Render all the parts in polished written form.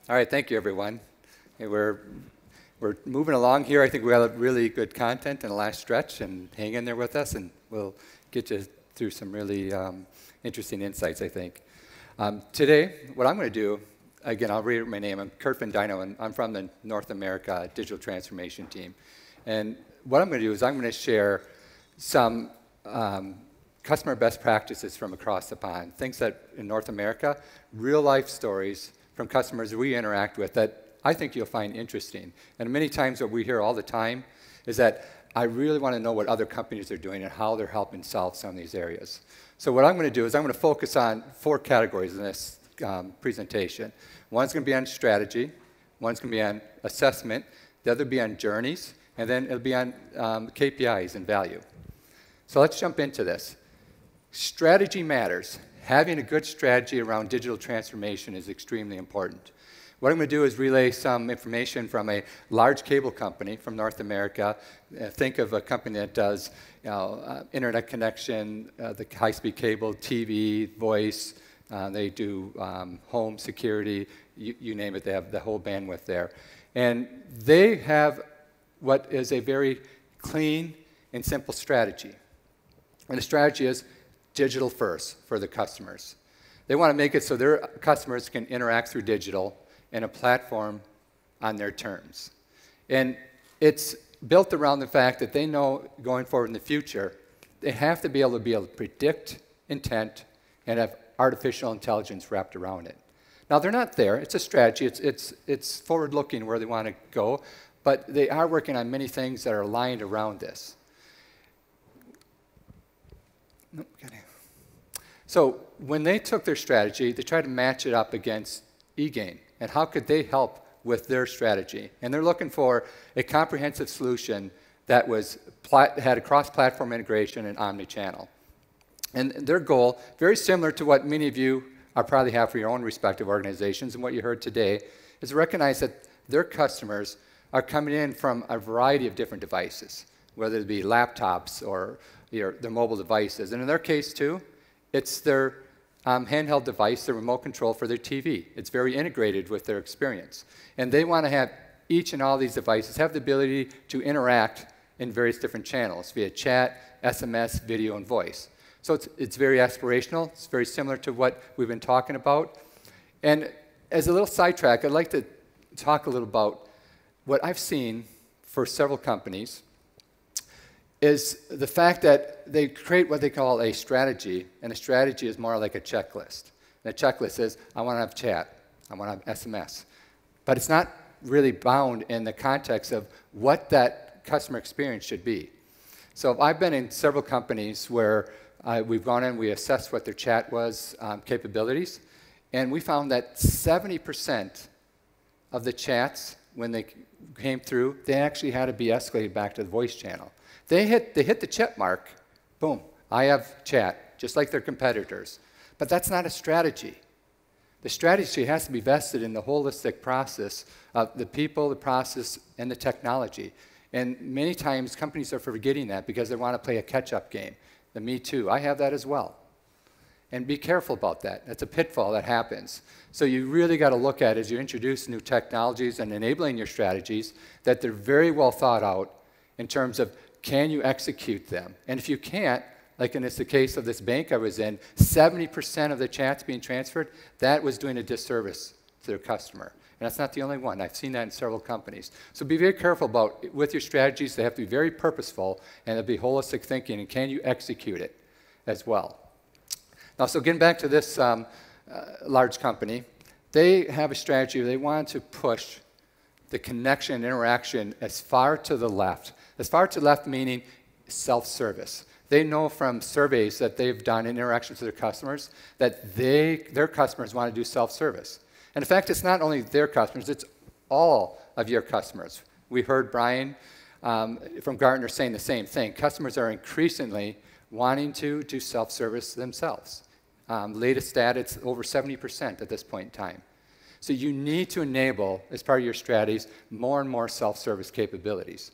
All right, thank you, everyone. Hey, we're moving along here. I think we have really good content in the last stretch, and hang in there with us, and we'll get you through some really interesting insights, I think. Today, what I'm going to do, again, I'll read my name. I'm Kurt VanDynHoven, and I'm from the North America Digital Transformation Team. And what I'm going to do is I'm going to share some customer best practices from across the pond, things that in North America, real-life stories from customers we interact with that I think you'll find interesting. And many times what we hear all the time is that I really want to know what other companies are doing and how they're helping solve some of these areas. So what I'm going to do is I'm going to focus on 4 categories in this presentation. One's going to be on strategy, one's going to be on assessment, the other will be on journeys, and then it'll be on KPIs and value. So let's jump into this. Strategy matters. Having a good strategy around digital transformation is extremely important. What I'm going to do is relay some information from a large cable company from North America. Think of a company that does internet connection, the high-speed cable, TV, voice. They do home security, you name it. They have the whole bandwidth there. And they have what is a very clean and simple strategy. And the strategy is digital first for the customers. They want to make it so their customers can interact through digital in a platform on their terms. And it's built around the fact that they know going forward in the future, they have to be able to predict intent and have artificial intelligence wrapped around it. Now, they're not there. It's a strategy. It's forward-looking where they want to go, but they are working on many things that are aligned around this. So when they took their strategy, they tried to match it up against eGain. And how could they help with their strategy? And they're looking for a comprehensive solution that had a cross-platform integration and omni-channel. And their goal, very similar to what many of you probably have for your own respective organizations and what you heard today, is to recognize that their customers are coming in from a variety of different devices, whether it be laptops or their mobile devices. And in their case, too, it's their handheld device, the remote control for their TV. It's very integrated with their experience. And they want to have each and all these devices have the ability to interact in various different channels via chat, SMS, video, and voice. So it's very aspirational. It's very similar to what we've been talking about. And as a little sidetrack, I'd like to talk a little about what I've seen for several companies is the fact that they create what they call a strategy, and a strategy is more like a checklist. And a checklist is, I want to have chat, I want to have SMS. But it's not really bound in the context of what that customer experience should be. So I've been in several companies where we've gone in, we assessed what their chat was, capabilities, and we found that 70% of the chats, when they came through, they actually had to be escalated back to the voice channel. They hit the check mark, boom, I have chat, just like their competitors. But that's not a strategy. The strategy has to be vested in the holistic process of the people, the process, and the technology. And many times companies are forgetting that because they want to play a catch-up game. The me too, I have that as well. And be careful about that. That's a pitfall that happens. So you really got to look at, as you introduce new technologies and enabling your strategies, that they're very well thought out in terms of can you execute them? And if you can't, like in the case of this bank I was in, 70% of the chats being transferred, that was doing a disservice to their customer. And that's not the only one. I've seen that in several companies. So be very careful about, with your strategies, they have to be very purposeful, and it'll be holistic thinking, and can you execute it as well? Now, so getting back to this large company, they have a strategy. They want to push the connection and interaction as far to the left. As far to the left meaning self-service. They know from surveys that they've done in interactions with their customers that their customers want to do self-service. And in fact, it's not only their customers, it's all of your customers. We heard Brian from Gartner saying the same thing. Customers are increasingly wanting to do self-service themselves. Latest stat, it's over 70% at this point in time. So you need to enable, as part of your strategies, more and more self-service capabilities.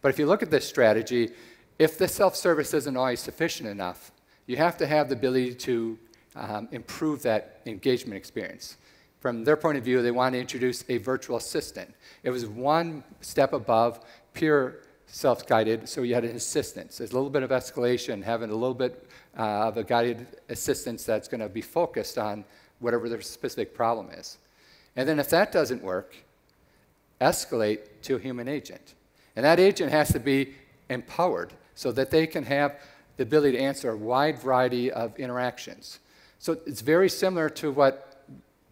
But if you look at this strategy, if the self-service isn't always sufficient enough, you have to have the ability to improve that engagement experience. from their point of view, they wanted to introduce a virtual assistant. It was one step above pure self-guided, so you had an assistance. There's a little bit of escalation, having a little bit of a guided assistance that's going to be focused on whatever their specific problem is. And then if that doesn't work, escalate to a human agent. And that agent has to be empowered so that they can have the ability to answer a wide variety of interactions. So it's very similar to what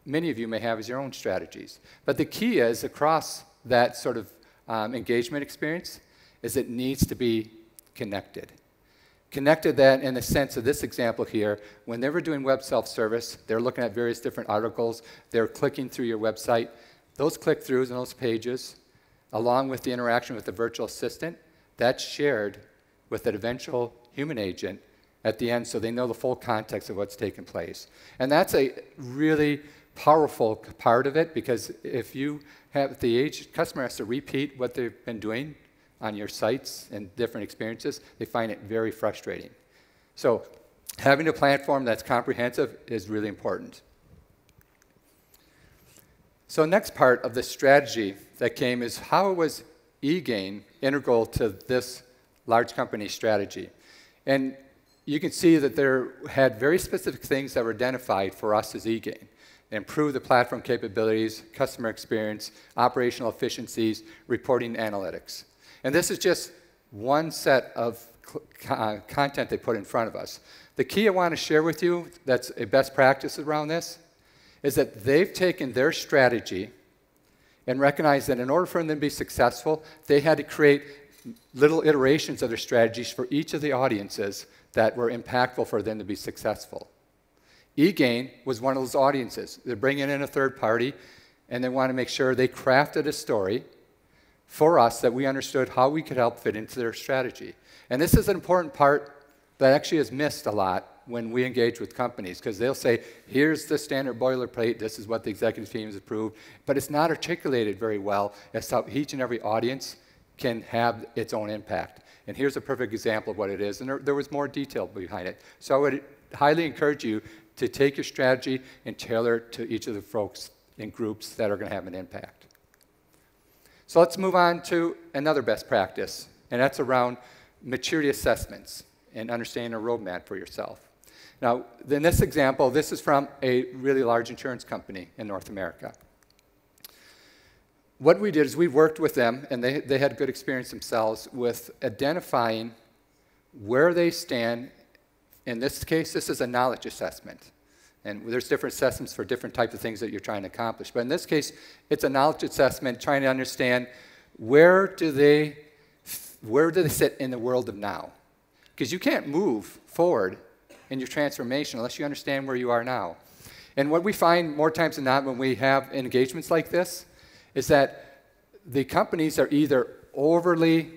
many of you may have as your own strategies. But the key is, across that sort of engagement experience, is it needs to be connected. Connected that in the sense of this example here, when they were doing web self-service, they're looking at various different articles, they're clicking through your website. Those click-throughs and those pages, along with the interaction with the virtual assistant, that's shared with an eventual human agent at the end, so they know the full context of what's taken place. And that's a really powerful part of it, because if you have the customer has to repeat what they've been doing on your sites and different experiences, they find it very frustrating. So having a platform that's comprehensive is really important. So next part of the strategy that came is, how was eGain integral to this large company strategy? And you can see that there had very specific things that were identified for us as eGain. Improve the platform capabilities, customer experience, operational efficiencies, reporting analytics. And this is just one set of content they put in front of us. The key I want to share with you that's a best practice around this is that they've taken their strategy and recognized that in order for them to be successful, they had to create little iterations of their strategies for each of the audiences that were impactful for them to be successful. eGain was one of those audiences. They're bringing in a third party, and they want to make sure they crafted a story for us that we understood how we could help fit into their strategy. And this is an important part that actually is missed a lot when we engage with companies, because they'll say, here's the standard boilerplate, this is what the executive team has approved, but it's not articulated very well as to how each and every audience can have its own impact. And here's a perfect example of what it is, and there was more detail behind it. So I would highly encourage you to take your strategy and tailor it to each of the folks in groups that are going to have an impact. So let's move on to another best practice, and that's around maturity assessments and understanding a roadmap for yourself. Now, in this example, this is from a really large insurance company in North America. What we did is we worked with them, and they had good experience themselves with identifying where they stand. In this case, this is a knowledge assessment. And there's different assessments for different types of things that you're trying to accomplish. But in this case, it's a knowledge assessment trying to understand where do they sit in the world of now. Because you can't move forward in your transformation unless you understand where you are now. And what we find more times than not when we have engagements like this is that the companies are either overly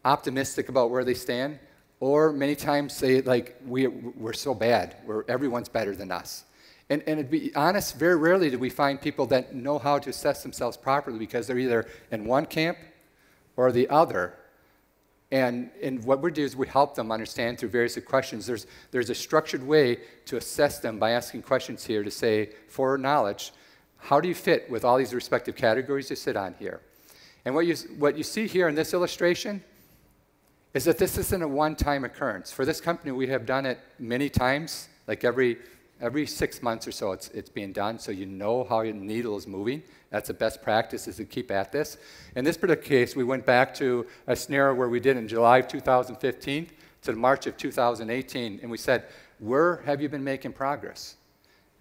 optimistic about where they stand, or many times say, like, we're so bad, everyone's better than us. And to be honest, very rarely do we find people that know how to assess themselves properly, because they're either in one camp or the other. And what we do is we help them understand through various questions. There's a structured way to assess them by asking questions here to say, for knowledge, how do you fit with all these respective categories you sit on here? And what you see here in this illustration is that this isn't a one-time occurrence. For this company, we have done it many times, like every 6 months or so it's being done, so you know how your needle is moving. That's the best practice, is to keep at this. In this particular case, we went back to a scenario where we did in July of 2015 to March of 2018, and we said, where have you been making progress?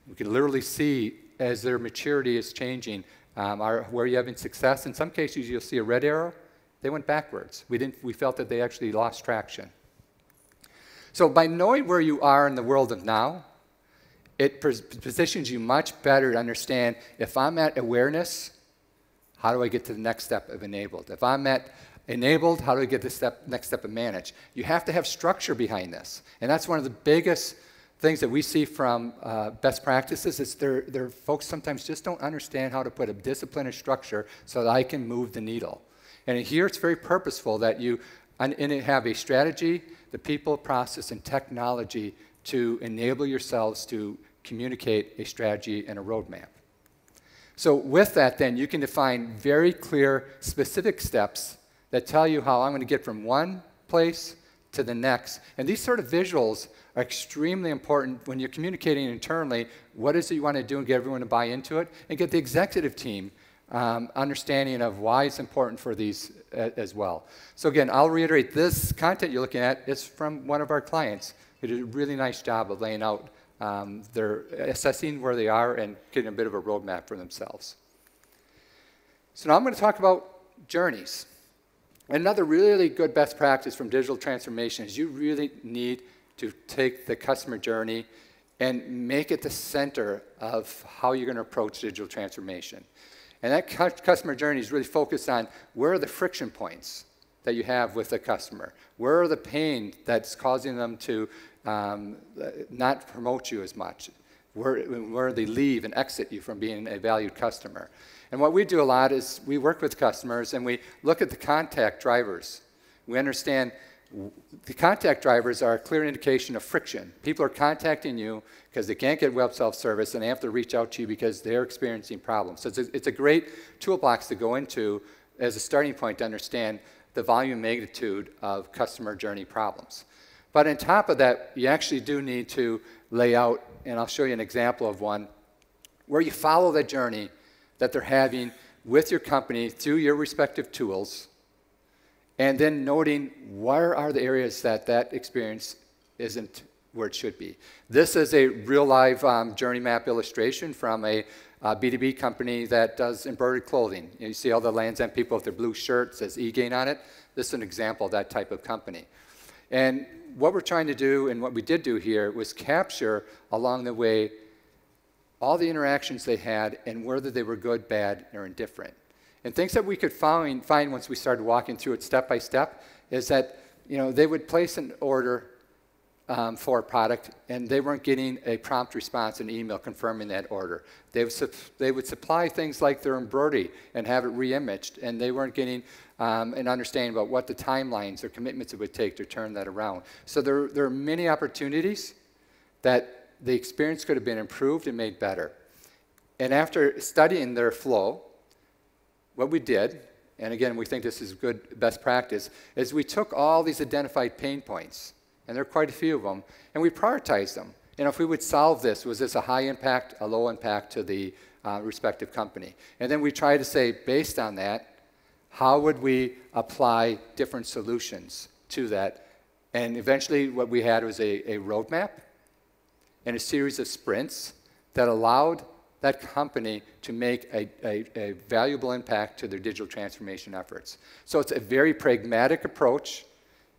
We can literally see as their maturity is changing, where you're having success. In some cases, you'll see a red arrow. They went backwards. We felt that they actually lost traction. So by knowing where you are in the world of now, it positions you much better to understand, if I'm at awareness, how do I get to the next step of enabled? If I'm at enabled, how do I get to the next step of manage? You have to have structure behind this. And that's one of the biggest things that we see from best practices is their folks sometimes just don't understand how to put a discipline or structure so that I can move the needle. And here it's very purposeful that you have a strategy, the people, process, and technology to enable yourselves to communicate a strategy and a roadmap. So with that, then, you can define very clear, specific steps that tell you how I'm going to get from one place to the next. And these sort of visuals are extremely important when you're communicating internally what is it you want to do and get everyone to buy into it, and get the executive team understanding of why it's important for these as well. So again, I'll reiterate, this content you're looking at is from one of our clients who did a really nice job of laying out they're assessing where they are and getting a bit of a roadmap for themselves. So now I'm going to talk about journeys. Another really good best practice from digital transformation is you really need to take the customer journey and make it the center of how you're going to approach digital transformation. And that customer journey is really focused on where are the friction points that you have with the customer? Where are the pain that's causing them to not promote you as much? Where they leave and exit you from being a valued customer? And what we do a lot is we work with customers and we look at the contact drivers. We understand the contact drivers are a clear indication of friction. People are contacting you because they can't get web self-service and they have to reach out to you because they're experiencing problems. So it's a great toolbox to go into as a starting point to understand the volume and magnitude of customer journey problems. But on top of that, you actually do need to lay out, and I'll show you an example of one, where you follow the journey that they're having with your company through your respective tools, and then noting where are the areas that that experience isn't where it should be. This is a real live journey map illustration from a B2B company that does embroidered clothing. You see all the Lands' End people with their blue shirts, says eGain on it. This is an example of that type of company. And what we're trying to do, and what we did do here, was capture along the way all the interactions they had and whether they were good, bad, or indifferent. And things that we could find once we started walking through it step by step is that they would place an order for a product and they weren't getting a prompt response, an email confirming that order. They would supply things like their embroidery and have it re-imaged, and they weren't getting an understanding about what the timelines or commitments it would take to turn that around. So there are many opportunities that the experience could have been improved and made better. And after studying their flow, what we did, and again, we think this is good best practice, is we took all these identified pain points, and there are quite a few of them, and we prioritized them. If we would solve this, was this a high impact, a low impact to the respective company? And then we tried to say, based on that, how would we apply different solutions to that? And eventually what we had was a roadmap and a series of sprints that allowed that company to make a valuable impact to their digital transformation efforts. So it's a very pragmatic approach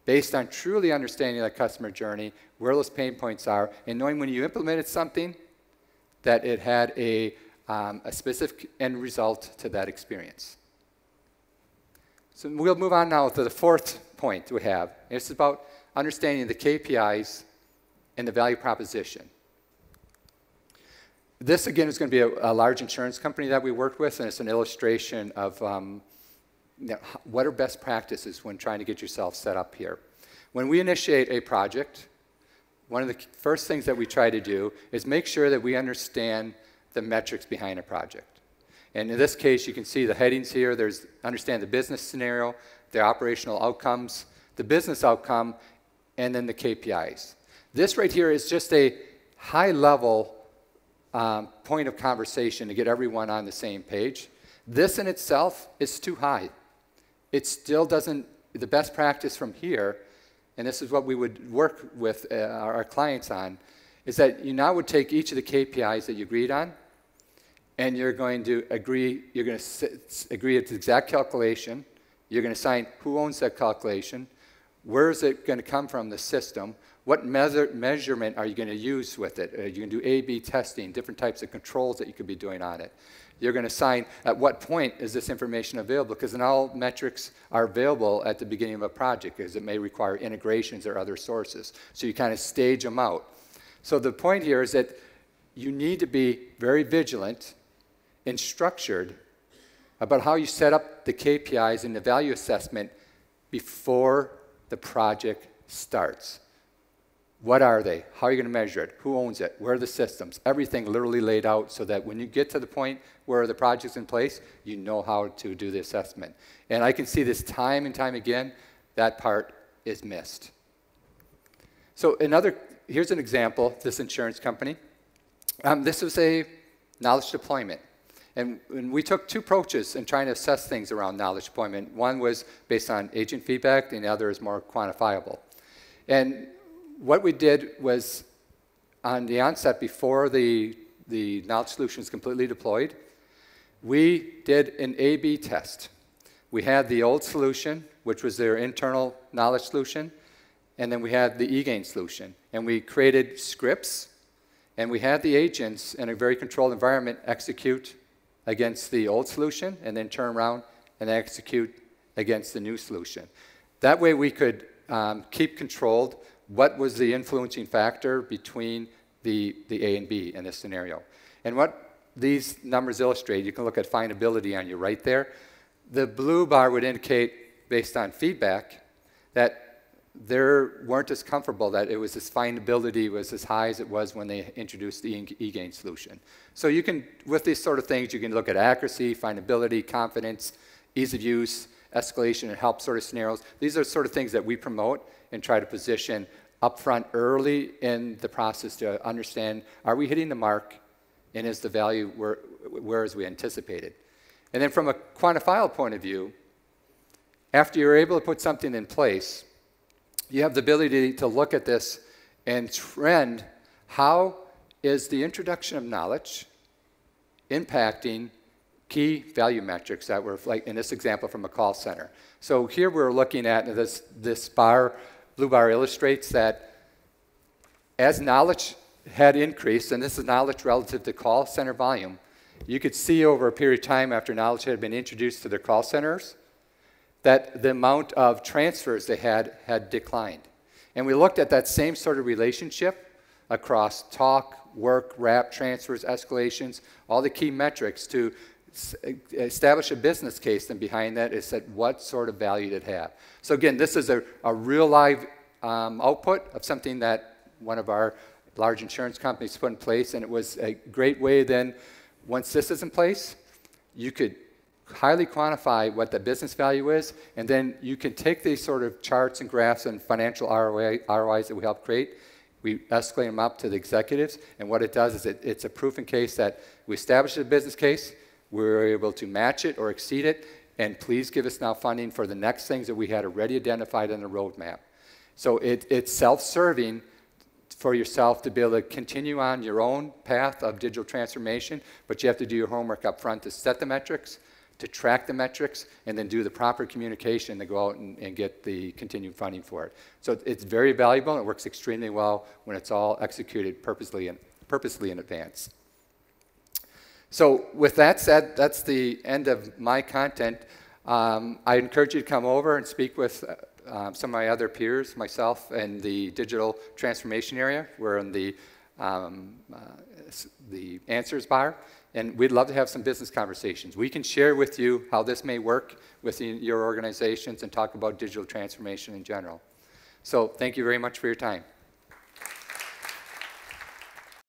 based on truly understanding that customer journey, where those pain points are, and knowing when you implemented something that it had a specific end result to that experience. So we'll move on now to the fourth point we have. It's about understanding the KPIs and the value proposition. This, again, is going to be a large insurance company that we worked with, and it's an illustration of what are best practices when trying to get yourself set up here. When we initiate a project, one of the first things that we try to do is make sure that we understand the metrics behind a project. And in this case, you can see the headings here. There's understand the business scenario, the operational outcomes, the business outcome, and then the KPIs. This right here is just a high-level point of conversation to get everyone on the same page. This in itself is too high. It still doesn't, the best practice from here, and this is what we would work with our clients on, is that you now would take each of the KPIs that you agreed on, and you're going to agree at the exact calculation. You're going to assign who owns that calculation, where is it going to come from, the system, what measurement are you going to use with it? You can do A/B testing, different types of controls that you could be doing on it. You're going to assign at what point is this information available, because not all metrics are available at the beginning of a project, because it may require integrations or other sources. So you kind of stage them out. So the point here is that you need to be very vigilant and structured about how you set up the KPIs and the value assessment before the project starts. What are they? How are you going to measure it? Who owns it? Where are the systems? Everything literally laid out so that when you get to the point where the project's in place, you know how to do the assessment. And I can see this time and time again, that part is missed. So here's an example, this insurance company. This was a knowledge deployment. And we took two approaches in trying to assess things around knowledge deployment. One was based on agent feedback, and the other is more quantifiable. And what we did was, on the onset, before the knowledge solution is completely deployed, we did an A/B test. We had the old solution, which was their internal knowledge solution, and then we had the eGain solution. And we created scripts, and we had the agents in a very controlled environment execute against the old solution, and then turn around and execute against the new solution. That way we could keep controlled what was the influencing factor between the A and B in this scenario. And what these numbers illustrate, you can look at findability on your right there. The blue bar would indicate, based on feedback, that they weren't as comfortable that it was this findability was as high as it was when they introduced the eGain solution. So you can, with these sort of things, you can look at accuracy, findability, confidence, ease of use, escalation, and help sort of scenarios. These are sort of things that we promote and try to position upfront early in the process to understand, are we hitting the mark, and is the value where as we anticipated? And then from a quantifiable point of view, after you're able to put something in place, you have the ability to look at this and trend how is the introduction of knowledge impacting key value metrics that were, like in this example, from a call center. So here we're looking at this bar, blue bar illustrates that as knowledge had increased, and this is knowledge relative to call center volume, you could see over a period of time after knowledge had been introduced to their call centers that the amount of transfers they had declined. And we looked at that same sort of relationship across talk, work, wrap, transfers, escalations, all the key metrics to establish a business case. Then behind that is that what sort of value did it have. So again, this is a real live output of something that one of our large insurance companies put in place, and it was a great way then, once this is in place, you could highly quantify what the business value is, and then you can take these sort of charts and graphs and financial ROIs that we help create, we escalate them up to the executives, and what it does is it's a proof in case that we established a business case, we were able to match it or exceed it, and please give us now funding for the next things that we had already identified in the roadmap. So it's self-serving for yourself to be able to continue on your own path of digital transformation, but you have to do your homework up front to set the metrics, to track the metrics, and then do the proper communication to go out and get the continued funding for it. So it's very valuable, and it works extremely well when it's all executed purposely in advance. So with that said, that's the end of my content. I encourage you to come over and speak with some of my other peers, myself, in the digital transformation area. We're in the answers bar. And we'd love to have some business conversations. We can share with you how this may work within your organizations and talk about digital transformation in general. So thank you very much for your time.